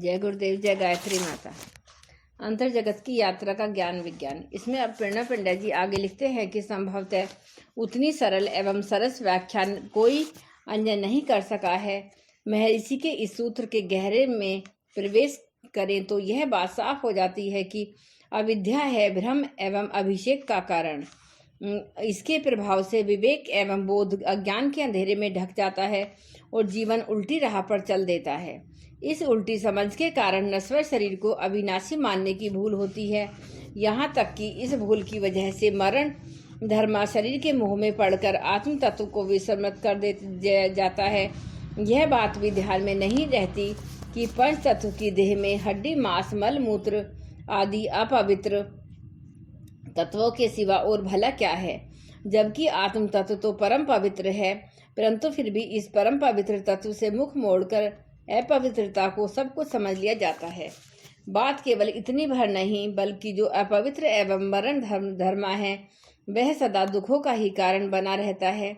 जय गुरुदेव, जय गायत्री माता। अंतर जगत की यात्रा का ज्ञान विज्ञान। इसमें अब प्रेरणा पंडित जी आगे लिखते हैं कि संभवतः उतनी सरल एवं सरस व्याख्यान कोई अन्य नहीं कर सका है। महर्षि के इस सूत्र के गहरे में प्रवेश करें तो यह बात साफ हो जाती है कि अविद्या है भ्रम एवं अभिषेक का कारण। इसके प्रभाव से विवेक एवं बोध अज्ञान के अंधेरे में ढक जाता है और जीवन उल्टी राह पर चल देता है। इस उल्टी समझ के कारण नश्वर शरीर को अविनाशी मानने की भूल होती है। यहाँ तक कि इस भूल की वजह से मरण धर्मा शरीर के मोह में पड़कर आत्म तत्व को विस्मृत कर दे जाता है। यह बात भी ध्यान में नहीं रहती कि पंच तत्व की देह में हड्डी मांस मल मूत्र आदि अपवित्र तत्वों के सिवा और भला क्या है, जबकि आत्म तत्व तो परम पवित्र है। परंतु फिर भी इस परम पवित्र तत्व से मुख मोड़कर अपवित्रता को सब कुछ समझ लिया जाता है। बात केवल इतनी भर नहीं, बल्कि जो अपवित्र एवं मरण धर्मा है वह सदा दुखों का ही कारण बना रहता है।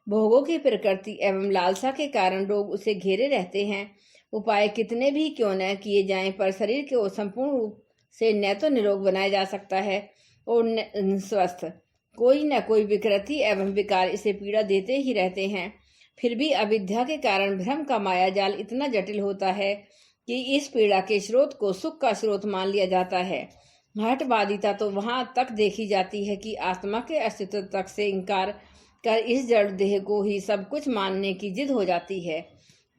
भोगों की प्रकृति एवं लालसा के कारण रोग उसे घेरे रहते हैं। उपाय कितने भी क्यों न किए जाएं, पर शरीर को संपूर्ण रूप से न तो निरोग बनाया जा सकता है और न स्वस्थ। कोई न कोई विकृति एवं विकार इसे पीड़ा देते ही रहते हैं। फिर भी अविद्या के कारण भ्रम का माया जाल इतना जटिल होता है कि इस पीड़ा के स्रोत को सुख का स्रोत मान लिया जाता है। हठवादिता तो वहां तक देखी जाती है कि आत्मा के अस्तित्व तक से इनकार कर इस जड़ देह को ही सब कुछ मानने की जिद हो जाती है।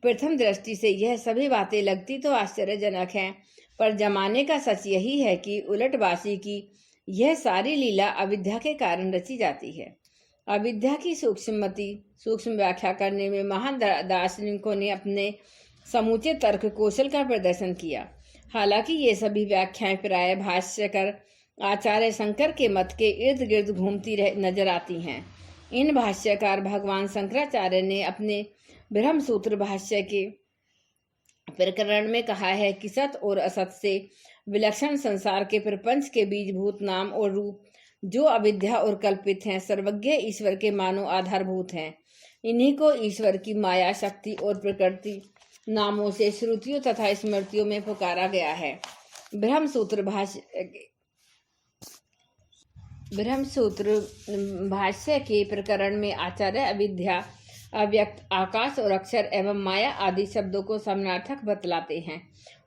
प्रथम दृष्टि से यह सभी बातें लगती तो आश्चर्यजनक हैं, पर जमाने का सच यही है कि उलटबासी की यह सारी लीला अविद्या के कारण रची जाती है। अविद्या की सूक्ष्म व्याख्या करने में महान दार्शनिकों ने अपने समूचे तर्क कौशल का प्रदर्शन किया। हालांकि ये सभी व्याख्याएं प्राय भाष्यकर आचार्य शंकर के मत के इर्द गिर्द घूमती नजर आती हैं। इन भाष्यकार भगवान शंकराचार्य ने अपने ब्रह्म सूत्र भाष्य के प्रकरण में कहा है कि सत और असत से विलक्षण संसार के प्रपंच के बीजभूत नाम और रूप जो अविद्या और कल्पित हैं, सर्वज्ञ ईश्वर के मानो आधारभूत हैं। इन्हीं को ईश्वर की माया, शक्ति और प्रकृति नामों से श्रुतियों तथा स्मृतियों में पुकारा गया है। ब्रह्म सूत्र भाष्य के प्रकरण में आचार्य अविद्या, अव्यक्त, आकाश और अक्षर एवं माया आदि शब्दों को समानार्थक बतलाते हैं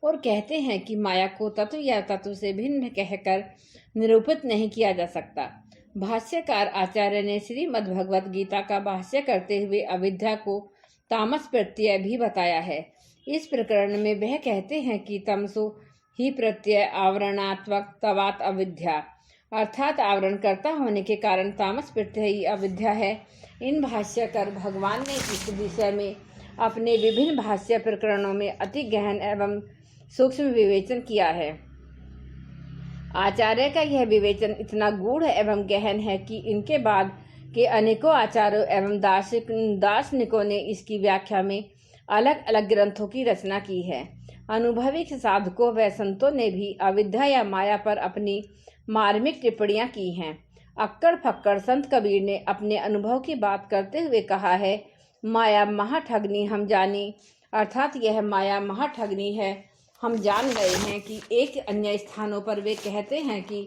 और कहते हैं कि माया को तत्व या तत्व से भिन्न कहकर निरूपित नहीं किया जा सकता। भाष्यकार आचार्य ने श्रीमद् भगवत गीता का भाष्य करते हुए अविद्या को तामस प्रत्यय भी बताया है। इस प्रकरण में वह कहते हैं कि तमसो ही प्रत्यय आवरणात्मक तवात अविद्या, अर्थात आवरण करता होने के कारण तामस प्रत्यय ही अविद्या है। इन भाष्यकार भगवान ने इस विषय में अपने विभिन्न भाष्य प्रकरणों में अति गहन एवं सूक्ष्म विवेचन किया है। आचार्य का यह विवेचन इतना गूढ़ एवं गहन है कि इनके बाद के अनेकों आचार्यों एवं दार्शनिकों ने इसकी व्याख्या में अलग अलग ग्रंथों की रचना की है। अनुभवी साधकों व संतों ने भी अविद्या या माया पर अपनी मार्मिक टिप्पणियां की हैं। अक्कड़ फक्कड़ संत कबीर ने अपने अनुभव की बात करते हुए कहा है, माया महाठगनी हम जानी, अर्थात यह माया महाठगनी है। हम जान गए हैं कि एक अन्य स्थानों पर वे कहते हैं कि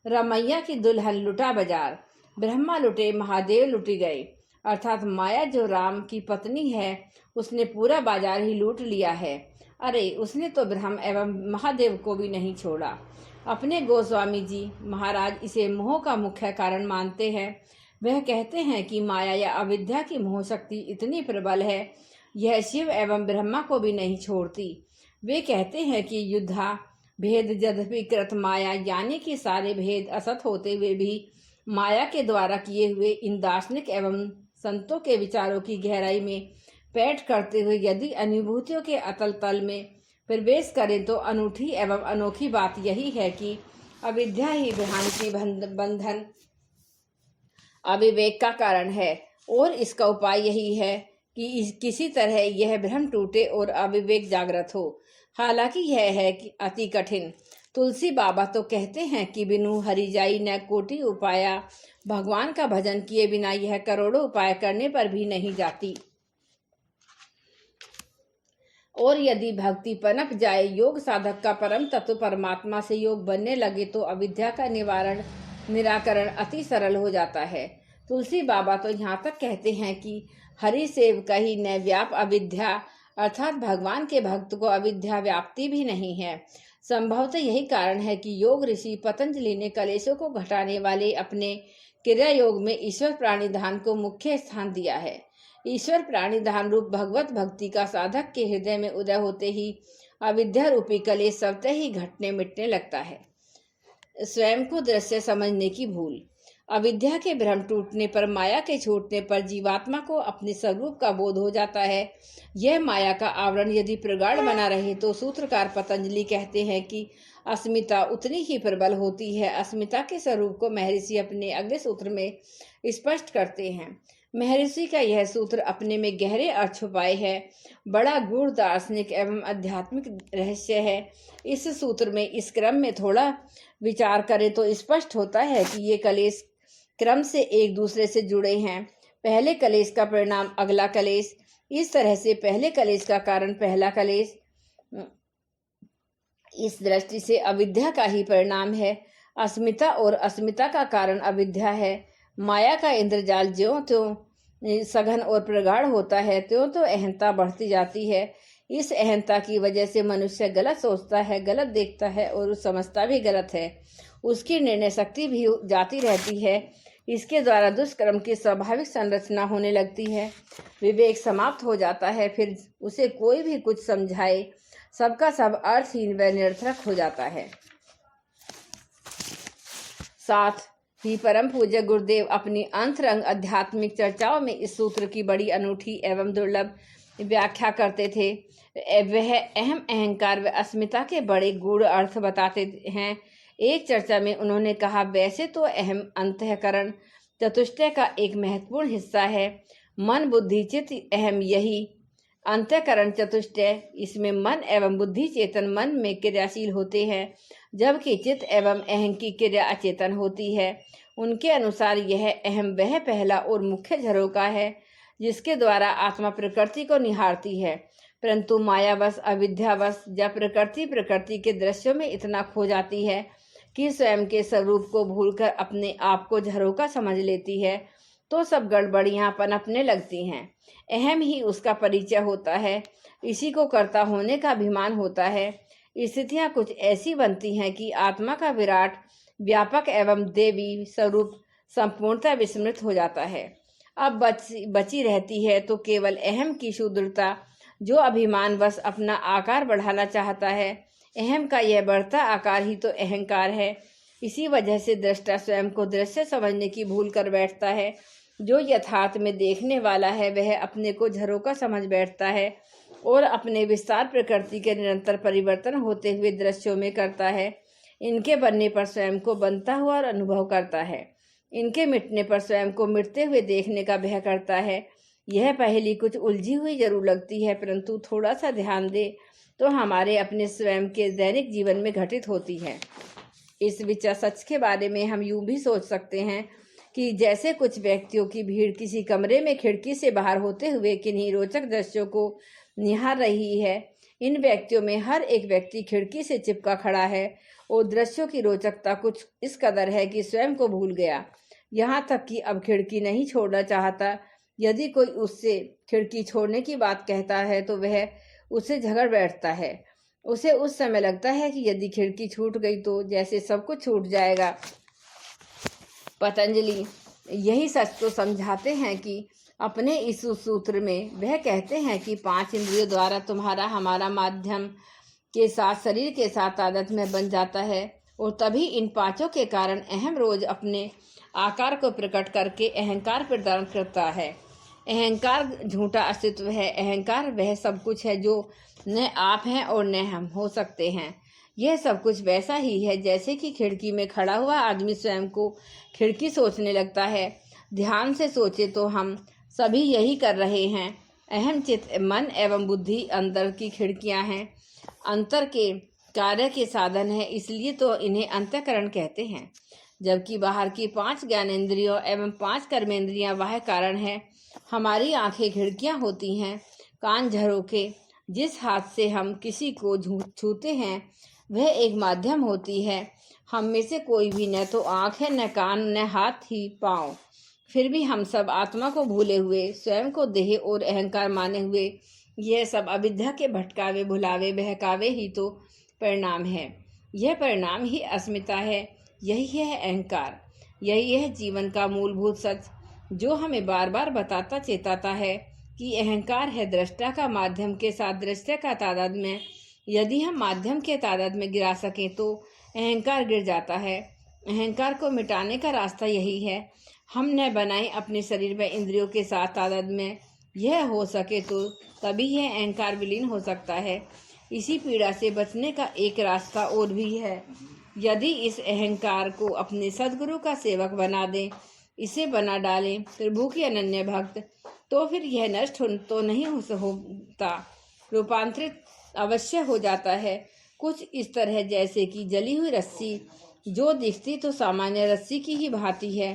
रमैया की दुल्हन लुटा बाजार, ब्रह्मा लुटे महादेव लुटी गए, अर्थात माया जो राम की पत्नी है उसने पूरा बाजार ही लूट लिया है। अरे उसने तो ब्रह्म एवं महादेव को भी नहीं छोड़ा। अपने गोस्वामी जी महाराज इसे मोह का मुख्य कारण मानते हैं। वह कहते हैं कि माया या अविद्या की मोह शक्ति इतनी प्रबल है, यह शिव एवं ब्रह्मा को भी नहीं छोड़ती। वे कहते हैं कि युद्धा भेद यद्यपि कृत माया, यानी कि सारे भेद असत होते हुए भी माया के द्वारा किए हुए इन दार्शनिक एवं संतों के विचारों की गहराई में पैठ करते हुए यदि अनुभूतियों के अतल तल में प्रवेश करें तो अनूठी एवं अनोखी बात यही है कि अविद्या ही भ्रांति बंधन अविवेक का कारण है और इसका उपाय यही है कि किसी तरह यह भ्रम टूटे और अविवेक जागृत हो। हालांकि यह है कि अति कठिन। तुलसी बाबा तो कहते हैं कि बिनु हरिजाई न कोटि उपाया, भगवान का भजन किए बिना यह करोड़ों उपाय करने पर भी नहीं जाती। और यदि भक्ति पनप जाए, योग साधक का परम तत्व परमात्मा से योग बनने लगे, तो अविद्या का निराकरण अति सरल हो जाता है। तुलसी बाबा तो यहाँ तक कहते हैं कि हरि सेव कही न व्याप अविद्या, अर्थात भगवान के भक्त को अविद्या व्याप्ति भी नहीं है। संभवतः यही कारण है कि योग ऋषि पतंजलि ने कलेशों को घटाने वाले अपने क्रिया योग में ईश्वर प्राणिधान को मुख्य स्थान दिया है। ईश्वर प्राणिधान रूप भगवत भक्ति का साधक के हृदय में उदय होते ही अविद्या रूपी कलेश स्वतः ही घटने मिटने लगता है। स्वयं को दृश्य समझने की भूल। अविद्या के भ्रम टूटने पर, माया के छूटने पर जीवात्मा को अपने स्वरूप का बोध हो जाता है। यह माया का आवरण यदि प्रगाढ़ बना रहे तो सूत्रकार पतंजलि कहते हैं कि अस्मिता उतनी ही प्रबल होती है। अस्मिता के स्वरूप को महर्षि अपने अगले सूत्र में स्पष्ट करते हैं। महर्षि का यह सूत्र अपने में गहरे अर्थ छुपाए है, बड़ा गूढ़ दार्शनिक एवं आध्यात्मिक रहस्य है। इस सूत्र में इस क्रम में थोड़ा विचार करें तो स्पष्ट होता है कि ये कलेश क्रम से एक दूसरे से जुड़े हैं। पहले कलेश का परिणाम अगला कलेश, इस तरह से पहले कलेश का कारण पहला कलेश। इस दृष्टि से अविद्या का ही परिणाम है। अस्मिता और अस्मिता का कारण अविद्या है। माया का इंद्रजाल ज्यों त्यों सघन और प्रगाढ़ होता है, त्यों तो अहंता बढ़ती जाती है। इस अहंता की वजह से मनुष्य गलत सोचता है, गलत देखता है और समझता भी गलत है। उसकी निर्णय शक्ति भी जाती रहती है। इसके द्वारा दुष्कर्म की स्वाभाविक संरचना होने लगती है। विवेक समाप्त हो जाता है। फिर उसे कोई भी कुछ समझाए, सबका सब अर्थहीन व निरर्थक हो जाता है। साथ ही परम पूज्य गुरुदेव अपनी अंतरंग आध्यात्मिक चर्चाओं में इस सूत्र की बड़ी अनूठी एवं दुर्लभ व्याख्या करते थे। वह अहम अहंकार व अस्मिता के बड़े गूढ़ अर्थ बताते हैं। एक चर्चा में उन्होंने कहा, वैसे तो अहम अंतःकरण चतुष्टय का एक महत्वपूर्ण हिस्सा है। मन बुद्धि चित्त अहम यही अंतःकरण चतुष्टय, इसमें मन एवं बुद्धि चेतन मन में क्रियाशील होते हैं, जबकि चित्त एवं अहं की क्रिया अचेतन होती है। उनके अनुसार यह अहम वह पहला और मुख्य झरोका है जिसके द्वारा आत्मा प्रकृति को निहारती है। परंतु मायावश अविद्यावश जब प्रकृति के दृश्यों में इतना खो जाती है कि स्वयं के स्वरूप को भूलकर अपने आप को झरोका समझ लेती है, तो सब गड़बड़ियां पनपने लगती हैं। अहम ही उसका परिचय होता है, इसी को कर्ता होने का अभिमान होता है। स्थितियां कुछ ऐसी बनती हैं कि आत्मा का विराट व्यापक एवं देवी स्वरूप संपूर्णतः विस्मृत हो जाता है। अब बची रहती है तो केवल अहम की शुद्धता, जो अभिमानवश अपना आकार बढ़ाना चाहता है। अहम का यह बढ़ता आकार ही तो अहंकार है। इसी वजह से दृष्टा स्वयं को दृश्य समझने की भूल कर बैठता है। जो यथार्थ में देखने वाला है वह अपने को झरोका समझ बैठता है और अपने विस्तार प्रकृति के निरंतर परिवर्तन होते हुए दृश्यों में करता है। इनके बनने पर स्वयं को बनता हुआ और अनुभव करता है, इनके मिटने पर स्वयं को मिटते हुए देखने का भय करता है। यह पहली कुछ उलझी हुई जरूर लगती है, परंतु थोड़ा सा ध्यान दे तो हमारे अपने स्वयं के दैनिक जीवन में घटित होती है। इस विचार सच के बारे में हम यूं भी सोच सकते हैं कि जैसे कुछ व्यक्तियों की भीड़ किसी कमरे में खिड़की से बाहर होते हुए किन्हीं रोचक दृश्यों को निहार रही है। इन व्यक्तियों में हर एक व्यक्ति खिड़की से चिपका खड़ा है और दृश्यों की रोचकता कुछ इस कदर है कि स्वयं को भूल गया, यहाँ तक कि अब खिड़की नहीं छोड़ना चाहता। यदि कोई उससे खिड़की छोड़ने की बात कहता है तो वह उससे झगड़ बैठता है। उसे उस समय लगता है कि यदि खिड़की छूट गई तो जैसे सब कुछ छूट जाएगा। पतंजलि यही सच तो समझाते हैं कि अपने इस सूत्र में वह कहते हैं कि 5 इंद्रियों द्वारा तुम्हारा हमारा माध्यम के साथ शरीर के साथ तादात्म्य में बन जाता है और तभी इन 5 के कारण अहम रोज अपने आकार को प्रकट करके अहंकार प्रदान करता है। अहंकार झूठा अस्तित्व है। अहंकार वह सब कुछ है जो न आप हैं और न हम हो सकते हैं। यह सब कुछ वैसा ही है जैसे कि खिड़की में खड़ा हुआ आदमी स्वयं को खिड़की सोचने लगता है। ध्यान से सोचे तो हम सभी यही कर रहे हैं। अहम चित्त मन एवं बुद्धि अंदर की खिड़कियां हैं, अंतर के कार्य के साधन है, इसलिए तो इन्हें अंतःकरण कहते हैं। जबकि बाहर की 5 ज्ञानेंद्रियों एवं 5 कर्मेंद्रियां वह कारण है। हमारी आंखें खिड़कियां होती हैं, कान झरोखे, जिस हाथ से हम किसी को छूते हैं वह एक माध्यम होती है। हम में से कोई भी न तो आँख है, न कान, न हाथ ही पाँव। फिर भी हम सब आत्मा को भूले हुए, स्वयं को देह और अहंकार माने हुए, यह सब अविद्या के भटकावे, भुलावे, बहकावे ही तो परिणाम है। यह परिणाम ही अस्मिता है, यही है अहंकार, यही है जीवन का मूलभूत सच, जो हमें बार बार बताता चेताता है कि अहंकार है दृष्टा का माध्यम के साथ दृश्य का तादाद में। यदि हम माध्यम के तादाद में गिरा सकें तो अहंकार गिर जाता है। अहंकार को मिटाने का रास्ता यही है, हम न बनाएं अपने शरीर में इंद्रियों के साथ तादाद में। यह हो सके तो तभी यह अहंकार विलीन हो सकता है। इसी पीड़ा से बचने का एक रास्ता और भी है। यदि इस अहंकार को अपने सद्गुरु का सेवक बना दें, इसे बना डालें प्रभु की अनन्य भक्त, तो फिर यह नष्ट तो नहीं होता, रूपांतरित अवश्य हो जाता है। कुछ इस तरह जैसे कि जली हुई रस्सी, जो दिखती तो सामान्य रस्सी की ही भांति है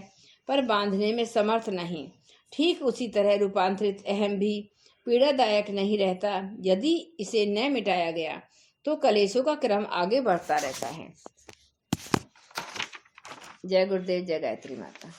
पर बांधने में समर्थ नहीं। ठीक उसी तरह रूपांतरित अहम भी पीड़ादायक नहीं रहता। यदि इसे न मिटाया गया तो कलेशों का क्रम आगे बढ़ता रहता है। जय गुरुदेव, जय गायत्री माता।